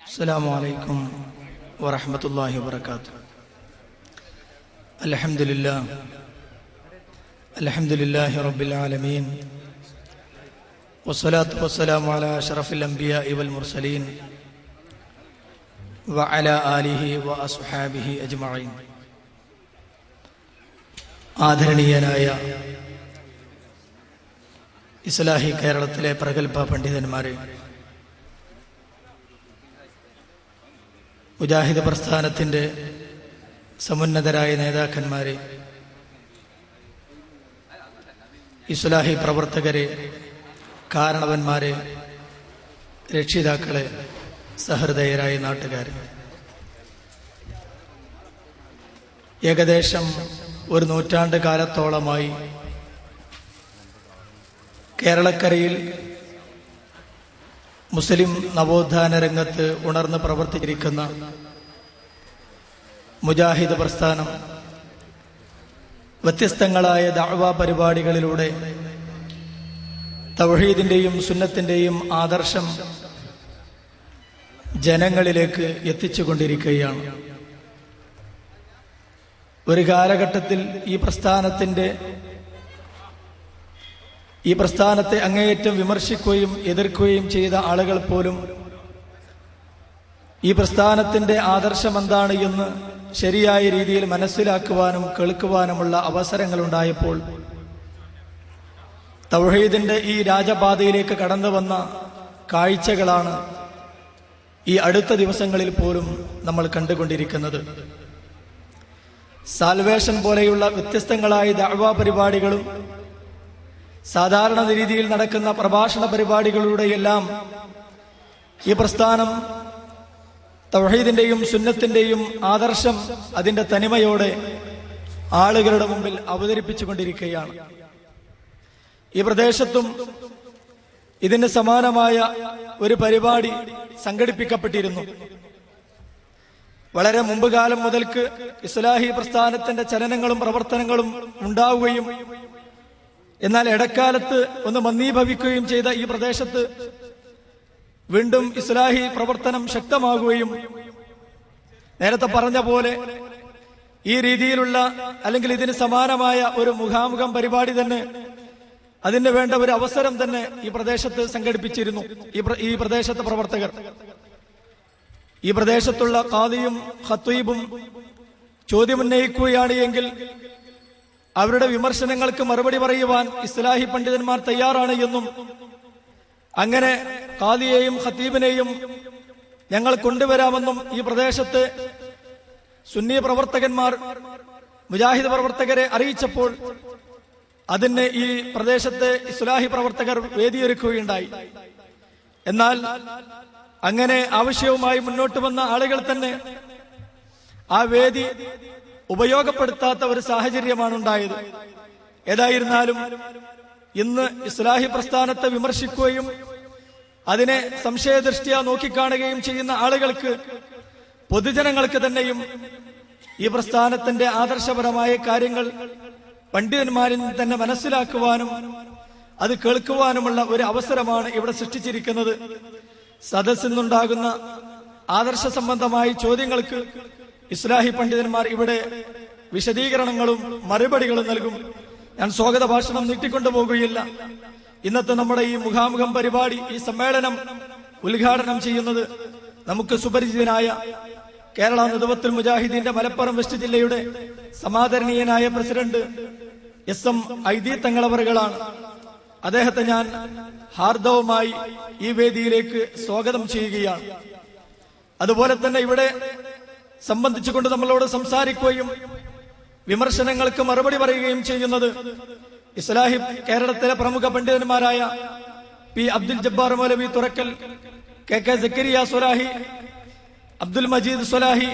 السلام عليكم ورحمة الله وبركاته. الحمد لله رب العالمين، والصلاة والسلام على أشرف الأنبياء والمرسلين وعلى آله وأصحابه أجمعين. ആദരണീയനായ ഇസ്ലാഹി കേരളത്തിലെ പ്രഗത്ഭ പണ്ഡിതന്മാരെ, മുജാഹിദ് പ്രസ്ഥാനത്തിൻ്റെ സമുന്നതരായ നേതാക്കന്മാരെ, ഇസ്ലാഹി പ്രവർത്തകരെ, കാരണവന്മാരെ, രക്ഷിതാക്കളെ, സഹൃദയരായ നാട്ടുകാരെ, ഏകദേശം ഒരു നൂറ്റാണ്ട് കാലത്തോളമായി കേരളക്കരയിൽ മുസ്ലിം നവോത്ഥാന രംഗത്ത് ഉണർന്ന് പ്രവർത്തിച്ചിരിക്കുന്ന മുജാഹിദ് പ്രസ്ഥാനം വ്യത്യസ്തങ്ങളായ ദഅ്വാ പരിപാടികളിലൂടെ തൗഹീദിന്റെയും സുന്നത്തിന്റെയും ആദർശം ജനങ്ങളിലേക്ക് എത്തിച്ചുകൊണ്ടിരിക്കുകയാണ്. ഒരു കാലഘട്ടത്തിൽ ഈ പ്രസ്ഥാനത്തെ അങ്ങേയറ്റം വിമർശിക്കുകയും എതിർക്കുകയും ചെയ്ത ആളുകൾ പോലും ഈ പ്രസ്ഥാനത്തിന്റെ ആദർശം എന്താണ് എന്ന് ശരിയായ രീതിയിൽ മനസ്സിലാക്കുവാനും കേൾക്കുവാനുമുള്ള അവസരങ്ങളുണ്ടായപ്പോൾ തൗഹീദിന്റെ ഈ രാജപാതയിലേക്ക് കടന്നു വന്ന കാഴ്ചകളാണ് ഈ അടുത്ത ദിവസങ്ങളിൽ പോലും നമ്മൾ കണ്ടുകൊണ്ടിരിക്കുന്നത്. സാൽവേഷൻ പോലെയുള്ള വ്യത്യസ്തങ്ങളായ ദഅ്വാ പരിപാടികളും സാധാരണ രീതിയിൽ നടക്കുന്ന പ്രഭാഷണ പരിപാടികളുടെയെല്ലാം ഈ പ്രസ്ഥാനം തൗഹീദിന്റെയും സുന്നത്തിന്റെയും ആദർശം അതിന്റെ തനിമയോടെ ആളുകളുടെ മുമ്പിൽ അവതരിപ്പിച്ചുകൊണ്ടിരിക്കുകയാണ്. ഈ പ്രദേശത്തും ഇതിന് സമാനമായ ഒരു പരിപാടി സംഘടിപ്പിക്കപ്പെട്ടിരുന്നു. വളരെ മുമ്പ് കാലം മുതൽക്ക് ഇസ്ലാഹി പ്രസ്ഥാനത്തിന്റെ ചലനങ്ങളും പ്രവർത്തനങ്ങളും ഉണ്ടാവുകയും എന്നാൽ ഇടക്കാലത്ത് ഒന്ന് മന്ദീഭവിക്കുകയും ചെയ്ത ഈ പ്രദേശത്ത് വീണ്ടും ഇസ്ലാഹി പ്രവർത്തനം ശക്തമാകുകയും നേരത്തെ പറഞ്ഞ പോലെ ഈ രീതിയിലുള്ള അല്ലെങ്കിൽ ഇതിന് സമാനമായ ഒരു മുഖാമുഖം പരിപാടി തന്നെ അതിന് വേണ്ട ഒരു അവസരം തന്നെ ഈ പ്രദേശത്ത് സംഘടിപ്പിച്ചിരുന്നു. ഈ പ്രദേശത്തെ പ്രവർത്തകർ, ഈ പ്രദേശത്തുള്ള ഖാദിയും ഖത്വീബും ചോദ്യമുന്നയിക്കുകയാണ് എങ്കിൽ അവരുടെ വിമർശനങ്ങൾക്ക് മറുപടി പറയുവാൻ ഇസ്ലാഹി പണ്ഡിതന്മാർ തയ്യാറാണ് എന്നും അങ്ങനെ ഖാദിയെയും ഖത്തീബിനെയും ഞങ്ങൾ കൊണ്ടുവരാമെന്നും ഈ പ്രദേശത്ത് സുന്നി പ്രവർത്തകന്മാർ മുജാഹിദ് പ്രവർത്തകരെ അറിയിച്ചപ്പോൾ അതിന് ഈ പ്രദേശത്തെ ഇസ്ലാഹി പ്രവർത്തകർ വേദിയൊരുക്കുകയുണ്ടായി. എന്നാൽ അങ്ങനെ ആവശ്യവുമായി മുന്നോട്ട് വന്ന ആളുകൾ തന്നെ ആ വേദി ഉപയോഗപ്പെടുത്താത്ത ഒരു സാഹചര്യമാണ് ഉണ്ടായത്. ഏതായിരുന്നാലും ഇന്ന് ഇസ്ലാഹി പ്രസ്ഥാനത്തെ വിമർശിക്കുകയും അതിനെ സംശയദൃഷ്ട്യാ നോക്കിക്കാണുകയും ചെയ്യുന്ന ആളുകൾക്ക്, പൊതുജനങ്ങൾക്ക് തന്നെയും ഈ പ്രസ്ഥാനത്തിന്റെ ആദർശപരമായ കാര്യങ്ങൾ പണ്ഡിതന്മാരിൽ തന്നെ മനസ്സിലാക്കുവാനും അത് കേൾക്കുവാനുമുള്ള ഒരു അവസരമാണ് ഇവിടെ സൃഷ്ടിച്ചിരിക്കുന്നത്. സദസ്സിൽ നിന്നുണ്ടാകുന്ന ആദർശ സംബന്ധമായ ചോദ്യങ്ങൾക്ക് ഇസ്ലാഹി പണ്ഡിതന്മാർ ഇവിടെ വിശദീകരണങ്ങളും മറുപടികളും നൽകും. ഞാൻ സ്വാഗത ഭാഷണം നീട്ടിക്കൊണ്ടുപോകുകയില്ല. ഇന്നത്തെ നമ്മുടെ ഈ മുഖാമുഖം പരിപാടി, ഈ സമ്മേളനം ഉദ്ഘാടനം ചെയ്യുന്നത് നമുക്ക് സുപരിചിതനായ കേരള നദവത്തുൽ മുജാഹിദീന്റെ മലപ്പുറം വെസ്റ്റ് ജില്ലയുടെ സമാദരണീയനായ പ്രസിഡന്റ് SM ഐദി തങ്ങളവറുകളാണ്. അദ്ദേഹത്തെ ഞാൻ ഹാർദവുമായി ഈ വേദിയിലേക്ക് സ്വാഗതം ചെയ്യുകയാണ്. അതുപോലെ തന്നെ ഇവിടെ സംബന്ധിച്ചുകൊണ്ട് നമ്മളോട് സംസാരിക്കുകയും വിമർശനങ്ങൾക്ക് മറുപടി പറയുകയും ചെയ്യുന്നത് ഇസ്ലാഹി കേരളത്തിലെ പ്രമുഖ പണ്ഡിതന്മാരായ P. അബ്ദുൽ ജബ്ബാർ മൗലവി തുറക്കൽ, KK സക്കരിയ സ്വലാഹി, അബ്ദുൽ മജീദ് സ്വലാഹി,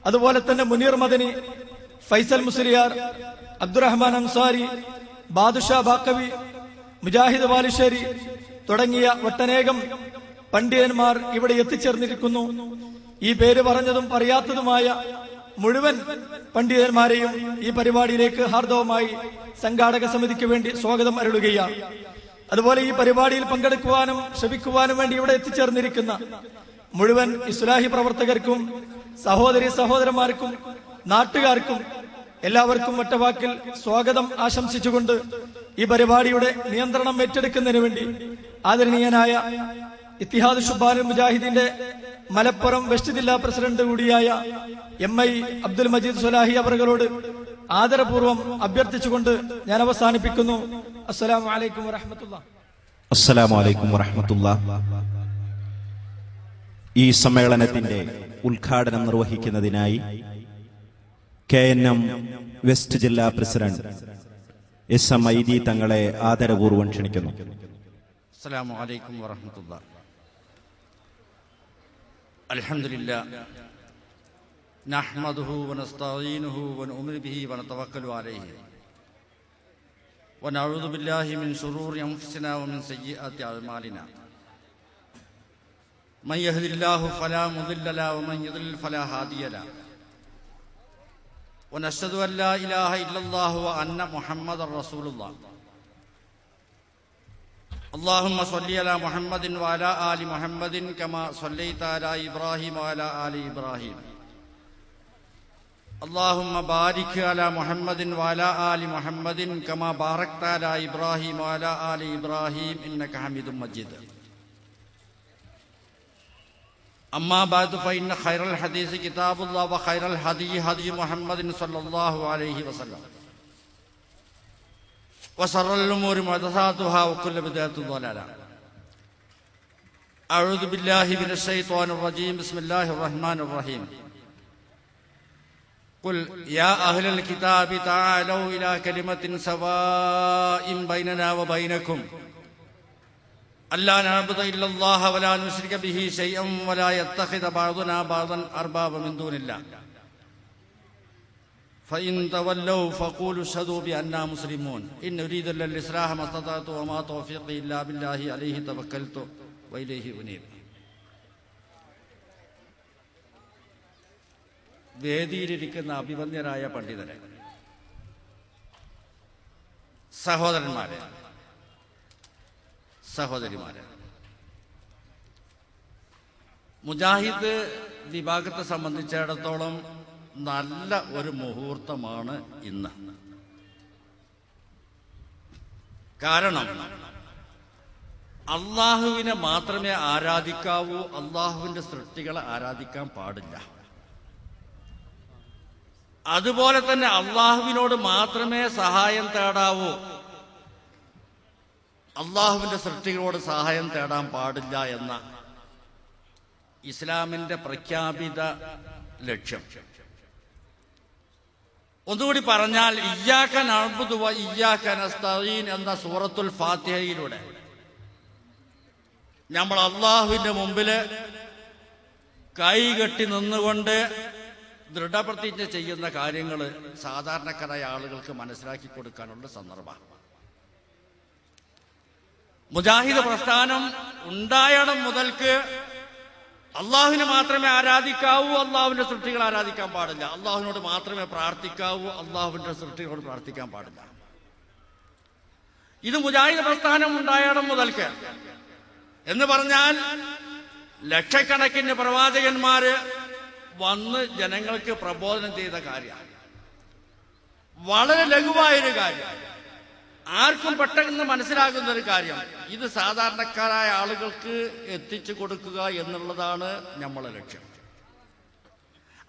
അതുപോലെ തന്നെ മുനീർ മദനി, ഫൈസൽ മുസ്ലിയാർ, അബ്ദുറഹ്മാൻ അൻസാരി, ബാദുഷാ ബാക്കവി, മുജാഹിദ് വാലിശ്ശേരി തുടങ്ങിയ ഒട്ടനേകം പണ്ഡിതന്മാർ ഇവിടെ എത്തിച്ചേർന്നിരിക്കുന്നു. ഈ പേര് പറഞ്ഞതും പറയാത്തതുമായ മുഴുവൻ പണ്ഡിതന്മാരെയും ഈ പരിപാടിയിലേക്ക് ഹാർദവമായി സംഘാടക സമിതിക്ക് വേണ്ടി സ്വാഗതം അരുളുകയാണ്. അതുപോലെ ഈ പരിപാടിയിൽ പങ്കെടുക്കുവാനും ശ്രമിക്കുവാനും വേണ്ടി ഇവിടെ എത്തിച്ചേർന്നിരിക്കുന്ന മുഴുവൻ ഇസ്ലാഹി പ്രവർത്തകർക്കും സഹോദരി സഹോദരന്മാർക്കും നാട്ടുകാർക്കും എല്ലാവർക്കും ഒറ്റവാക്കിൽ സ്വാഗതം ആശംസിച്ചുകൊണ്ട് ഈ പരിപാടിയുടെ നിയന്ത്രണം ഏറ്റെടുക്കുന്നതിന് വേണ്ടി ആദരണീയനായ ഇത്തിഹാദ് ശുബ്ബാനുൽ മുജാഹിദിന്റെ മലപ്പുറം വെസ്റ്റ് ജില്ലാ പ്രസിഡന്റ് കൂടിയായ MI അബ്ദുൽ മജീദ് സ്വലാഹി അവറുകളോട് ആദരപൂർവ്വം അഭ്യർത്ഥിച്ചുകൊണ്ട് ഞാൻ അവസാനിപ്പിക്കുന്നു. അസ്സലാമു അലൈക്കും വറഹ്മത്തുള്ളാഹി. അസ്സലാമു അലൈക്കും വറഹ്മത്തുള്ളാഹി. ഈ സമ്മേളനത്തിന്റെ ഉദ്ഘാടനം നിർവഹിക്കുന്നതിനായി KNM വെസ്റ്റ് ജില്ലാ പ്രസിഡന്റ് SM ID തങ്ങളെ ആദരപൂർവ്വം ക്ഷണിക്കുന്നു. അസ്സലാമു അലൈക്കും വറഹ്മത്തുള്ളാഹി. അൽഹംദുലില്ലാഹ് നഹ്മദുഹു വനസ്തഈനുഹു വനുഅ്മിനു ബിഹി വനതവക്കലു അലൈഹി വനഊദു ബില്ലാഹി മിൻ ശുറൂരി അൻഫുസിനാ വമിൻ സയ്യിആതി അഅ്മാലിനാ മൻ യഹ്ദില്ലാഹു ഫലാ മുദില്ല ലഹു വമൻ യുദ്ലിൽ ഫലാ ഹാദിയ ലഹു വനശ്ഹദു അൻ ലാ ഇലാഹ ഇല്ലല്ലാഹു വഅന്ന മുഹമ്മദർ റസൂലുള്ളാഹ്. اللهم صل على محمد وعلى آل محمد كما صليت على إبراهيم وعلى آل إبراهيم. اللهم بارك على محمد وعلى آل محمد كما باركت على إبراهيم وعلى آل إبراهيم إنك حميد مجيد. أما بعد فإن خير الحديث كتاب الله وخير الهدي هدي محمد صلى الله عليه وسلم وشر الأمور محدثاتها وكل بدعة ضلالة. أعوذ بالله من الشيطان الرجيم. بسم الله الرحمن الرحيم. قل يا أهل الكتاب تعالوا إلى كلمة سواء بيننا وبينكم ألا نعبد إلا الله ولا نشرك به شيئا ولا يتخذ بعضنا بعضا أربابا من دون الله فإن تولوا فقولوا اشهدوا بأننا مسلمون. إن أريد إلا الإصلاح ما استطعت وما توفيقي إلا بالله عليه توكلت وإليه أنيب. വേദിയിലിരിക്കുന്ന അഭിവന്ദ്യരായ പണ്ഡിതരെ, സഹോദരന്മാരെ, സഹോദരിമാരെ, മുജാഹിദ് വിഭാഗത്തെ സംബന്ധിച്ചിടത്തോളം നല്ല ഒരു മുഹൂർത്തമാണ് ഇന്ന്. കാരണം അള്ളാഹുവിനെ മാത്രമേ ആരാധിക്കാവൂ, അള്ളാഹുവിന്റെ സൃഷ്ടികളെ ആരാധിക്കാൻ പാടില്ല. അതുപോലെ തന്നെ അള്ളാഹുവിനോട് മാത്രമേ സഹായം തേടാവൂ, അള്ളാഹുവിന്റെ സൃഷ്ടികളോട് സഹായം തേടാൻ പാടില്ല എന്ന ഇസ്ലാമിന്റെ പ്രഖ്യാപിത ലക്ഷ്യം. ഒന്നുകൂടി പറഞ്ഞാൽ ഇയ്യാക നഅ്ബുദു വ ഇയ്യാക നസ്തഈൻ എന്ന സൂറത്തുൽ ഫാത്തിഹയിലൂടെ നമ്മൾ അള്ളാഹുവിന്റെ മുമ്പില് കൈകെട്ടി നിന്നുകൊണ്ട് ദൃഢപ്രതിജ്ഞ ചെയ്യുന്ന കാര്യങ്ങൾ സാധാരണക്കാരായ ആളുകൾക്ക് മനസ്സിലാക്കി കൊടുക്കാനുള്ള സന്ദർഭമാണ്. മുജാഹിദ് പ്രസ്ഥാനം ഉണ്ടായണം മുതൽക്ക് അള്ളാഹുവിനെ മാത്രമേ ആരാധിക്കാവൂ, അള്ളാഹുവിന്റെ സൃഷ്ടികൾ ആരാധിക്കാൻ പാടില്ല. അള്ളാഹുവിനോട് മാത്രമേ പ്രാർത്ഥിക്കാവൂ, അള്ളാഹുവിന്റെ സൃഷ്ടികളോട് പ്രാർത്ഥിക്കാൻ പാടില്ല. ഇത് മുജാഹിദ് പ്രസ്ഥാനം ഉണ്ടായണം മുതൽക്ക് എന്ന് പറഞ്ഞാൽ ലക്ഷക്കണക്കിന് പ്രവാചകന്മാര് വന്ന് ജനങ്ങൾക്ക് പ്രബോധനം ചെയ്ത കാര്യമാണ്. വളരെ ലഘുവായൊരു കാര്യം, ആർക്കും പെട്ടെന്ന് മനസ്സിലാകുന്ന ഒരു കാര്യം. ഇത് സാധാരണക്കാരായ ആളുകൾക്ക് എത്തിച്ചു കൊടുക്കുക എന്നുള്ളതാണ് നമ്മളെ ലക്ഷ്യം.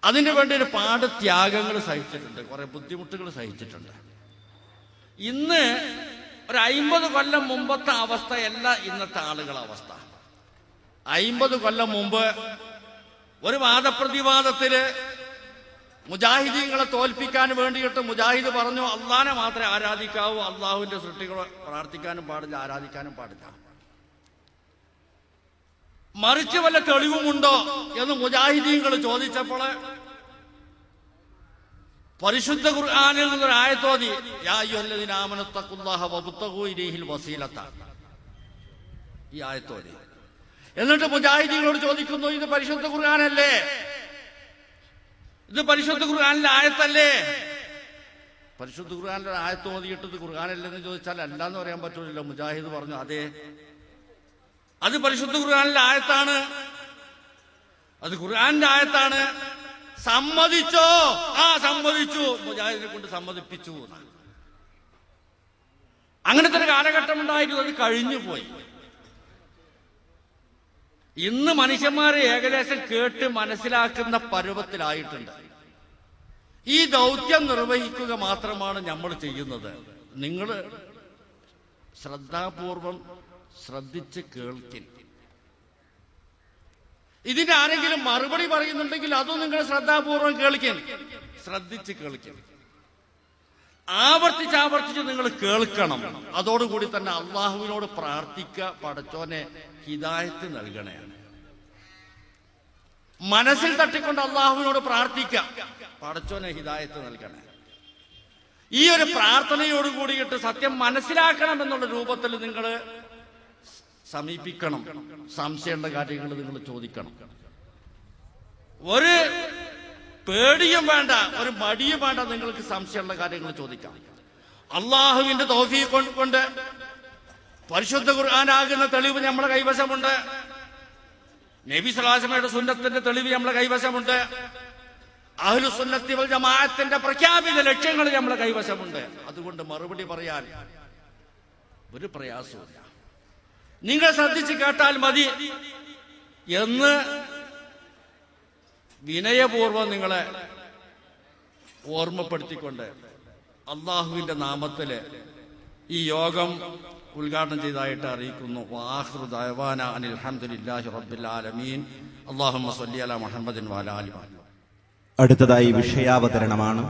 അതിനു വേണ്ടി ഒരുപാട് ത്യാഗങ്ങൾ സഹിച്ചിട്ടുണ്ട്, കുറെ ബുദ്ധിമുട്ടുകൾ സഹിച്ചിട്ടുണ്ട്. ഇന്ന് ഒരു 50 കൊല്ലം മുമ്പത്തെ അവസ്ഥയല്ല ഇന്നത്തെ ആളുകളുടെ അവസ്ഥ. 50 കൊല്ലം മുമ്പ് ഒരു വാദപ്രതിവാദത്തില് മുജാഹിദീങ്ങളെ തോൽപ്പിക്കാൻ വേണ്ടിയിട്ട് മുജാഹിദ് പറഞ്ഞു അള്ളാനെ മാത്രമേ ആരാധിക്കാവൂ, അള്ളാഹുവിന്റെ സൃഷ്ടികളെ പ്രാർത്ഥിക്കാനും പാടില്ല, ആരാധിക്കാനും പാടില്ല. മറിച്ച് വല്ല തെളിവുമുണ്ടോ എന്ന് മുജാഹിദീങ്ങൾ ചോദിച്ചപ്പോൾ പരിശുദ്ധ ഖുർആനിൽ നിന്നൊരു ആയത്തോതി, യാ അയ്യുഹല്ലദീന ആമനൂ തഖുല്ലാഹ വബ്തഗൂ ഇലൈഹിൽ വസീലത, ഈ ആയത്തോതി. എന്നിട്ട് മുജാഹിദീങ്ങളോട് ചോദിക്കുന്നു, ഇത് പരിശുദ്ധ ഖുർആനല്ലേ, ഇത് പരിശുദ്ധ ഖുർആനിലെ ആയത്തല്ലേ? പരിശുദ്ധ ഖുർആനിലെ ആയത്ത് ഓതിയിട്ടത് ഖുർആനല്ലെന്ന് ചോദിച്ചാൽ അല്ലാന്ന് പറയാൻ പറ്റൂലല്ലോ. മുജാഹിദ് പറഞ്ഞു അതെ, അത് പരിശുദ്ധ ഖുർആനിലെ ആയത്താണ്. അത് ഖുർആന്റെ ആയത്താണ്. സമ്മതിച്ചോ? ആ സമ്മതിച്ചു, മുജാഹിദിനെ കൊണ്ട് സമ്മതിപ്പിച്ചു. അങ്ങനത്തെ ഒരു കാലഘട്ടം ഉണ്ടായിരുന്നു, അത് കഴിഞ്ഞു പോയി. ഇന്ന് മനുഷ്യന്മാരെ ഏകദേശം കേട്ട് മനസ്സിലാക്കുന്ന പരുവത്തിലായിട്ടുണ്ട്. ഈ ദൗത്യം നിർവഹിക്കുക മാത്രമാണ് നമ്മൾ ചെയ്യുന്നത്. നിങ്ങൾ ശ്രദ്ധാപൂർവം ശ്രദ്ധിച്ച് കേൾക്കിൻ. ഇതിന് ആരെങ്കിലും മറുപടി പറയുന്നുണ്ടെങ്കിൽ അതും നിങ്ങൾ ശ്രദ്ധാപൂർവം കേൾക്കിൻ, ശ്രദ്ധിച്ച് കേൾക്കിൻ. ആവർത്തിച്ച് നിങ്ങൾ കേൾക്കണം. അതോടുകൂടി തന്നെ അള്ളാഹുവിനോട് പ്രാർത്ഥിക്കുക, പടച്ചോനെ ഹിദായത്ത് നൽകണേ. മനസ്സിൽ തട്ടിക്കൊണ്ട് അള്ളാഹുവിനോട് പ്രാർത്ഥിക്കുക, പടച്ചോനെ ഹിദായത്ത് നൽകണേ. ഈ ഒരു പ്രാർത്ഥനയോട് കൂടിയിട്ട് സത്യം മനസ്സിലാക്കണം എന്നുള്ള രൂപത്തിൽ നിങ്ങൾ സമീപിക്കണം. സംശയമുള്ള കാര്യങ്ങൾ നിങ്ങൾ ചോദിക്കണം. ഒരു പേടിയും വേണ്ട, ഒരു മടിയും വേണ്ട. നിങ്ങൾക്ക് സംശയമുള്ള കാര്യങ്ങൾ ചോദിക്കാം. അള്ളാഹുവിന്റെ തൗഫീഖ് കൊണ്ട് പരിശുദ്ധ ഖുർആനാകുന്ന തെളിവ് നമ്മളെ കൈവശമുണ്ട്. നബി സ്വല്ലല്ലാഹു അലൈഹി വസല്ലമയുടെ സുന്നത്തിന്റെ തെളിവ് നമ്മളെ കൈവശമുണ്ട്. അഹ്ലുസ് സുന്നത്തി വൽ ജമാഅത്തിന്റെ പ്രഖ്യാപിത ലക്ഷ്യങ്ങൾ നമ്മളെ കൈവശമുണ്ട്. അതുകൊണ്ട് മറുപടി പറയാൻ ഒരു പ്രയാസമില്ല. നിങ്ങൾ ശ്രദ്ധിച്ച് കേട്ടാൽ മതി എന്ന് വിനയപൂർവ്വം നിങ്ങളെ ഓർമ്മപ്പെടുത്തിക്കൊണ്ട് അള്ളാഹുവിന്റെ നാമത്തില് ഈ യോഗം ഉദ്ഘാടനം ചെയ്തതായിട്ട് അറിയിക്കുന്നു. വആഖിറു ദഅവാന അനിൽ ഹംദുലില്ലാഹി റബ്ബിൽ ആലമീൻ. അല്ലാഹുമ്മ സ്വല്ലി അലാ മുഹമ്മദിൻ വഅലാ ആലി മുഹമ്മദ്. അടുത്തതായി വിഷയാവതരണമാണ്.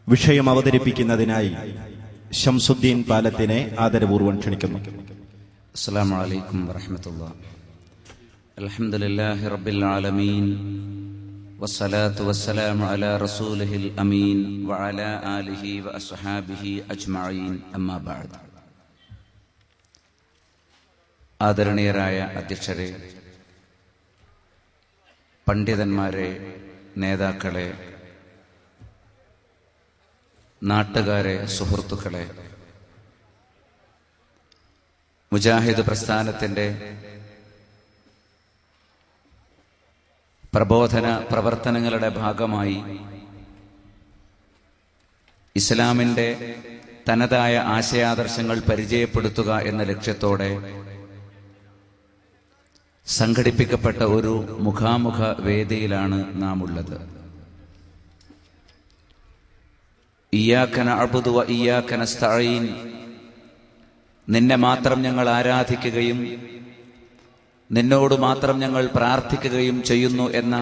വിഷയം അവതരിപ്പിക്കുന്നതിനായി ശംസുദ്ദീൻ പാലത്തിനെ ആദരപൂർവ്വം ക്ഷണിക്കുന്നു. അസ്സലാമു അലൈക്കും വറഹ്മത്തുള്ളാഹി. അൽഹംദുലില്ലാഹി റബ്ബിൽ ആലമീൻ വസ്സലാത്തു വസ്സലാമു അലാ റസൂലിഹിൽ അമീൻ വഅലാ ആലിഹി വഅസ്ഹാബിഹി അജ്മഈൻ. അമ്മാ ബഅദ്. ആദരണീയരായ അധ്യക്ഷരെ, പണ്ഡിതന്മാരെ, നേതാക്കളെ, നാട്ടുകാരെ, സുഹൃത്തുക്കളെ, മുജാഹിദ് പ്രസ്ഥാനത്തിന്റെ പ്രബോധന പ്രവർത്തനങ്ങളുടെ ഭാഗമായി ഇസ്ലാമിന്റെ തനതായ ആശയാദർശങ്ങൾ പരിചയപ്പെടുത്തുക എന്ന ലക്ഷ്യത്തോടെ സംഘടിപ്പിക്കപ്പെട്ട ഒരു മുഖാമുഖ വേദിയിലാണ് നാം ഉള്ളത്. ഇയ്യാക നഅ്ബുദു വ ഇയ്യാക നസ്തഈൻ, നിന്നെ മാത്രം ഞങ്ങൾ ആരാധിക്കുകയും നിന്നോട് മാത്രം ഞങ്ങൾ പ്രാർത്ഥിക്കുകയും ചെയ്യുന്നു എന്ന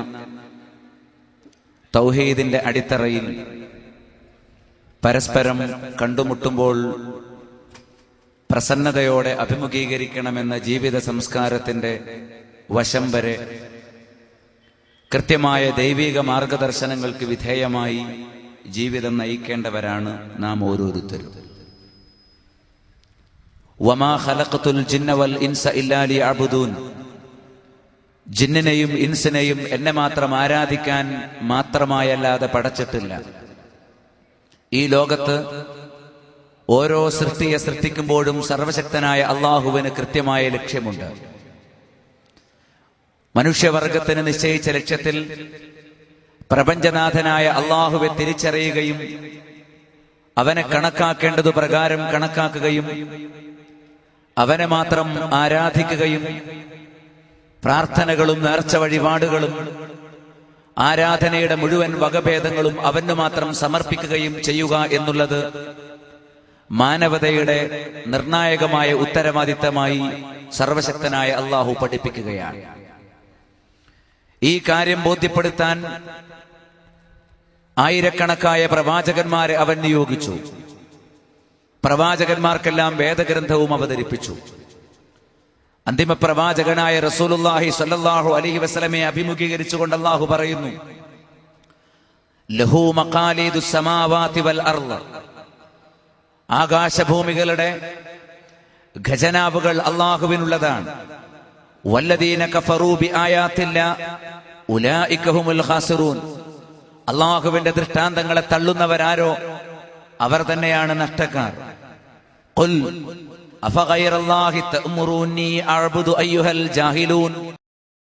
തൗഹീദിന്റെ അടിത്തറയിൽ പരസ്പരം കണ്ടുമുട്ടുമ്പോൾ പ്രസന്നതയോടെ അഭിമുഖീകരിക്കണമെന്ന ജീവിത സംസ്കാരത്തിന്റെ വശം വരെ കൃത്യമായ ദൈവിക മാർഗദർശനങ്ങൾക്ക് വിധേയമായി ജീവിതം നയിക്കേണ്ടവരാണ് നാം ഓരോരുത്തരും. വമാ ഖലഖതുൽ ജിന്ന വൽ ഇൻസ ഇല്ലാ ലിയഅ്ബുദൂൻ, ജിന്നിനെയും ഇൻസിനെയും എന്നെ മാത്രം ആരാധിക്കാൻ മാത്രമായല്ലാതെ പടച്ചിട്ടില്ല. ഈ ലോകത്ത് ഓരോ സൃഷ്ടിയെ സൃഷ്ടിക്കുമ്പോഴും സർവശക്തനായ അള്ളാഹുവിന് കൃത്യമായ ലക്ഷ്യമുണ്ട്. മനുഷ്യവർഗത്തിന് നിശ്ചയിച്ച ലക്ഷ്യത്തിൽ പ്രപഞ്ചനാഥനായ അള്ളാഹുവെ തിരിച്ചറിയുകയും അവനെ കണക്കാക്കേണ്ടതു പ്രകാരം കണക്കാക്കുകയും അവനെ മാത്രം ആരാധിക്കുകയും പ്രാർത്ഥനകളും നേർച്ച വഴിപാടുകളും ആരാധനയുടെ മുഴുവൻ വകഭേദങ്ങളും അവന് മാത്രം സമർപ്പിക്കുകയും ചെയ്യുക എന്നുള്ളത് മാനവതയുടെ നിർണായകമായ ഉത്തരവാദിത്തമായി സർവശക്തനായ അള്ളാഹു പഠിപ്പിക്കുകയാണ്. ഈ കാര്യം ബോധ്യപ്പെടുത്താൻ ആയിരക്കണക്കായ പ്രവാചകന്മാരെ അവൻ നിയോഗിച്ചു. പ്രവാചകന്മാർക്കെല്ലാം വേദഗ്രന്ഥവും അവതരിപ്പിച്ചു. അന്തിമ പ്രവാചകനായ റസൂലുള്ളാഹി സ്വല്ലല്ലാഹു അലൈഹി വസല്ലമയെ അഭിമുഖീകരിച്ചുകൊണ്ട് അല്ലാഹു പറയുന്നു, ലഹു മഖാലീദുസ് സമാവാതി വൽ അർള്, ആകാശഭൂമികളുടെ ഖജനാവുകൾ അല്ലാഹുവിനുള്ളതാണ്. വല്ലദീന കഫറൂ ബിആയാത്തില്ലാ ഉലൈക ഹുമുൽ ഖാസിറൂൻ, അല്ലാഹുവിന്റെ ദൃഷ്ടാന്തങ്ങളെ തള്ളുന്നവരാരോ അവർ തന്നെയാണ് നഷ്ടക്കാർ. ഖുൽ അഫഗൈറല്ലാഹി തഅ്മുറൂനി അഅ്ബുദു അയ്യുഹൽ ജാഹിലൂൻ,